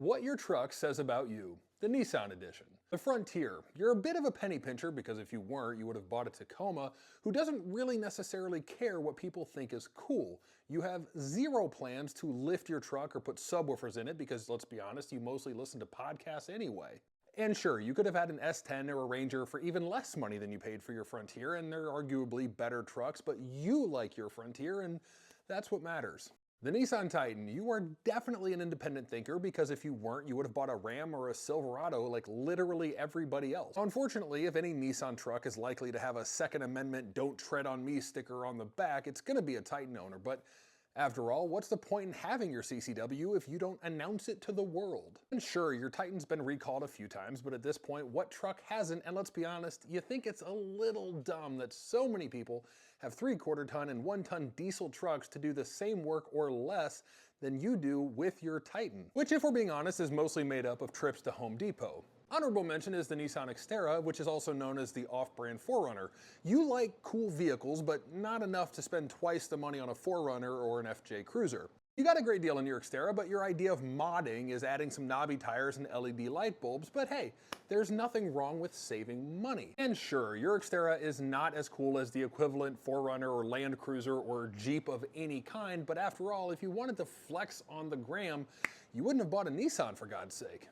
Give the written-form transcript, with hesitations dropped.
What your truck says about you. The Nissan Edition. The Frontier. You're a bit of a penny pincher because if you weren't, you would have bought a Tacoma who doesn't really necessarily care what people think is cool. You have zero plans to lift your truck or put subwoofers in it because, let's be honest, you mostly listen to podcasts anyway. And sure, you could have had an S10 or a Ranger for even less money than you paid for your Frontier, and they're arguably better trucks, but you like your Frontier, and that's what matters. The Nissan Titan, you are definitely an independent thinker because if you weren't, you would have bought a Ram or a Silverado like literally everybody else. Unfortunately, if any Nissan truck is likely to have a Second Amendment "Don't Tread on Me" sticker on the back, it's going to be a Titan owner. But after all, what's the point in having your CCW if you don't announce it to the world? And sure, your Titan's been recalled a few times, but at this point, what truck hasn't? And let's be honest, you think it's a little dumb that so many people have 3/4 ton and 1 ton diesel trucks to do the same work or less than you do with your Titan, which, if we're being honest, is mostly made up of trips to Home Depot. Honorable mention is the Nissan Extera, which is also known as the off-brand 4Runner. You like cool vehicles, but not enough to spend twice the money on a 4Runner or an FJ Cruiser. You got a great deal on your Extera, but your idea of modding is adding some knobby tires and LED light bulbs, but hey, there's nothing wrong with saving money. And sure, your Extera is not as cool as the equivalent 4Runner or Land Cruiser or Jeep of any kind, but after all, if you wanted to flex on the gram, you wouldn't have bought a Nissan for God's sake.